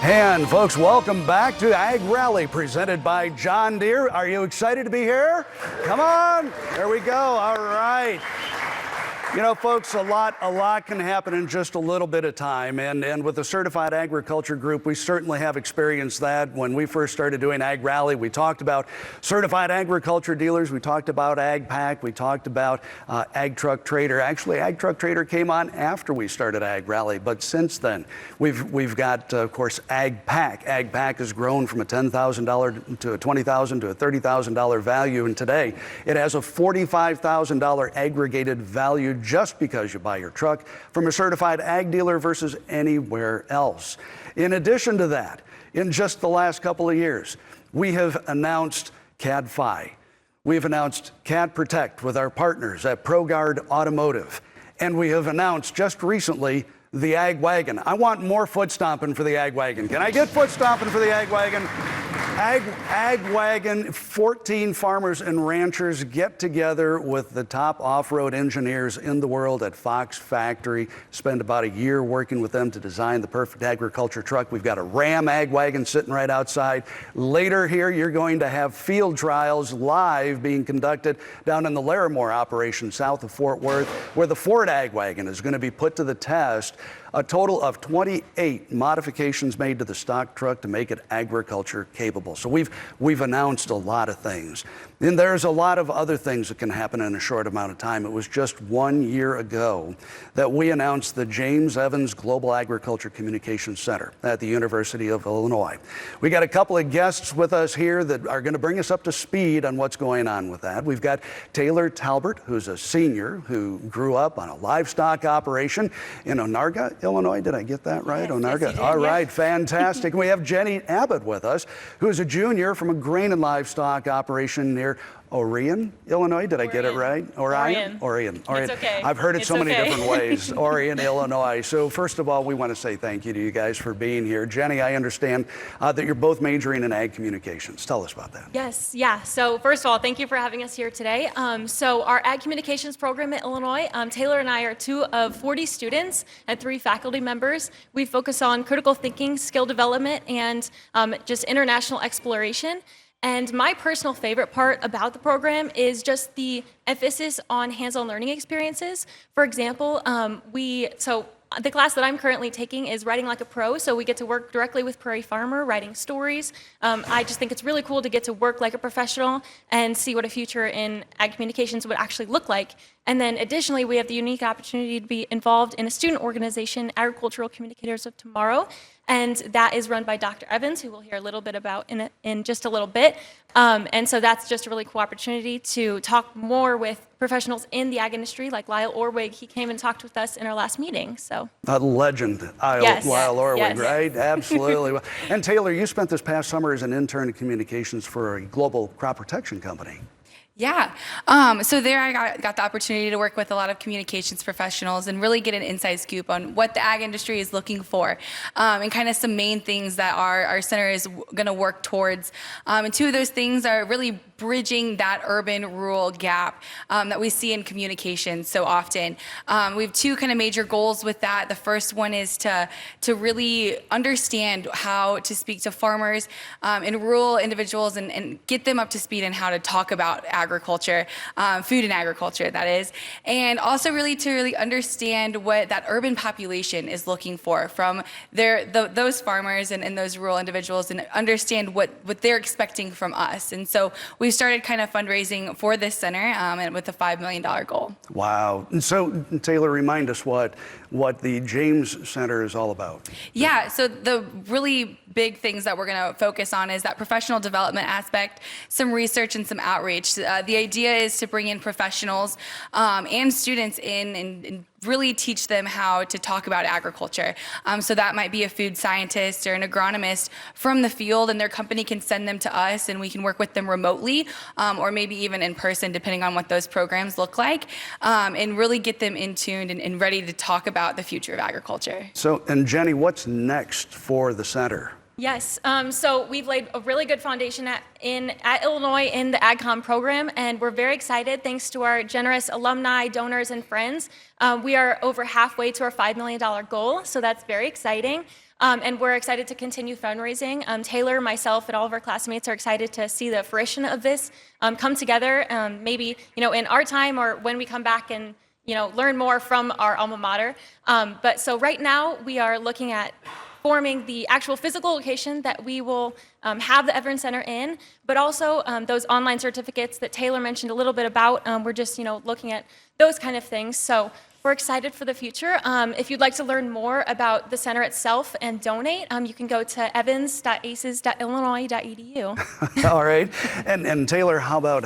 And folks, welcome back to AgRally presented by John Deere. Are you excited to be here? Come on, there we go. All right. You know, folks, a lot can happen in just a little bit of time. And with the Certified Agriculture Group, we certainly have experienced that. When we first started doing AgRally, we talked about certified agriculture dealers. We talked about AgPack. We talked about Ag Truck Trader. Actually, Ag Truck Trader came on after we started AgRally. But since then, we've got, of course, AgPack. AgPack has grown from a $10,000 to a $20,000 to a $30,000 value. And today, it has a $45,000 aggregated value just because you buy your truck from a certified ag dealer versus anywhere else. In addition to that, in just the last couple of years, we have announced CAD-FI. We've announced CAD Protect with our partners at ProGuard Automotive. And we have announced just recently the Ag Wagon. I want more foot stomping for the Ag Wagon. Can I get foot stomping for the Ag Wagon? Ag Wagon, 14 farmers and ranchers get together with the top off-road engineers in the world at Fox Factory, spend about a year working with them to design the perfect agriculture truck. We've got a Ram Ag Wagon sitting right outside. Later here, you're going to have field trials live being conducted down in the Larimore operation south of Fort Worth, where the Ford Ag Wagon is going to be put to the test. A total of 28 modifications made to the stock truck to make it agriculture capable. So we've announced a lot of things. And there's a lot of other things that can happen in a short amount of time. It was just 1 year ago that we announced the James Evans Global Agriculture Communications Center at the University of Illinois. We got a couple of guests with us here that are going to bring us up to speed on what's going on with that. We've got Taylor Talbert, who's a senior who grew up on a livestock operation in Onarga, Illinois. Did I get that right? Yes, Onarga. yes, you did, All right, yes. fantastic. We have Jennie Abbott with us, who's a junior from a grain and livestock operation near Orion, Illinois. Did I get it right? Orion. It's okay. I've heard it It's so many okay. different ways. Orion, Illinois. So first of all, we want to say thank you to you guys for being here. Jennie, I understand that you're both majoring in ag communications. Tell us about that. Yes, yeah. So first of all, thank you for having us here today. So our Ag Communications program at Illinois, Taylor and I are 2 of 40 students and 3 faculty members. We focus on critical thinking, skill development, and just international exploration. And my personal favorite part about the program is just the emphasis on hands-on learning experiences. For example, the class that I'm currently taking is Writing Like a Pro, so we get to work directly with Prairie Farmer, writing stories. I just think it's really cool to get to work like a professional and see what a future in ag communications would actually look like. And then additionally, we have the unique opportunity to be involved in a student organization, Agricultural Communicators of Tomorrow, and that is run by Dr. Evans, who we'll hear a little bit about in just a little bit. And so that's just a really cool opportunity to talk more with professionals in the ag industry, like Lyle Orwig. He came and talked with us in our last meeting. So A legend, Yes. Lyle Orwig, Yes. right? Absolutely. And Taylor, you spent this past summer as an intern in communications for a global crop protection company. Yeah. So there I got the opportunity to work with a lot of communications professionals and really get an inside scoop on what the ag industry is looking for and kind of some main things that our center is going to work towards. And 2 of those things are really bridging that urban-rural gap that we see in communications so often. We have 2 kind of major goals with that. The first one is to really understand how to speak to farmers and rural individuals and get them up to speed on how to talk about agriculture, food and agriculture, that is, and also really to really understand what that urban population is looking for from those farmers and those rural individuals, and understand what they're expecting from us. And so we've started kind of fundraising for this center and with a $5 million goal. Wow. And so Taylor, remind us what the James Center is all about. Yeah, so the really big things that we're going to focus on is that professional development aspect, some research and some outreach. The idea is to bring in professionals and students in and really teach them how to talk about agriculture. So that might be a food scientist or an agronomist from the field, and their company can send them to us and we can work with them remotely or maybe even in person, depending on what those programs look like, and really get them in tuned and ready to talk about the future of agriculture. So, and Jennie, what's next for the center? Yes, so we've laid a really good foundation at Illinois in the AgCom program, and we're very excited thanks to our generous alumni, donors, and friends. We are over halfway to our $5 million goal, so that's very exciting. And we're excited to continue fundraising. Taylor, myself, and all of our classmates are excited to see the fruition of this come together, maybe in our time or when we come back and learn more from our alma mater. But so right now we are looking at forming the actual physical location that we will have the Everett Center in, but also those online certificates that Taylor mentioned a little bit about. We're just looking at those kind of things. So we're excited for the future. If you'd like to learn more about the center itself and donate, you can go to evans.aces.illinois.edu. All right. And Taylor, how about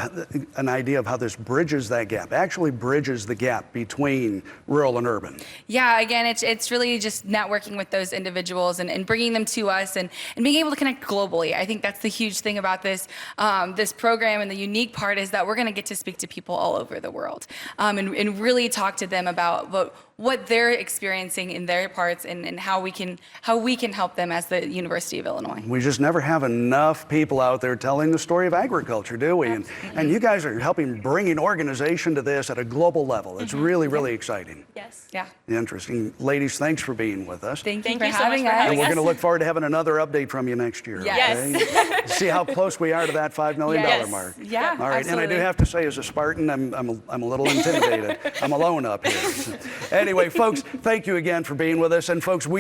an idea of how this bridges that gap, actually bridges the gap between rural and urban? Yeah, again, it's really just networking with those individuals and bringing them to us and being able to connect globally. I think that's the huge thing about this this program, and the unique part is that we're going to get to speak to people all over the world and really talk to them about what they're experiencing in their parts and how we can help them as the University of Illinois. We just never have enough people out there telling the story of agriculture, do we? And you guys are helping bring an organization to this at a global level. It's really, really exciting. Yes. Yeah. Interesting. Ladies, thanks for being with us. Thank you so for much having for us. having And we're us. going to look forward to having another update from you next year. Yes. Okay? See how close we are to that $5 million Yes. mark. Yeah, All right. absolutely. And I do have to say, as a Spartan, I'm a little intimidated. I'm alone up here. Anyway, folks, thank you again for being with us. And folks, we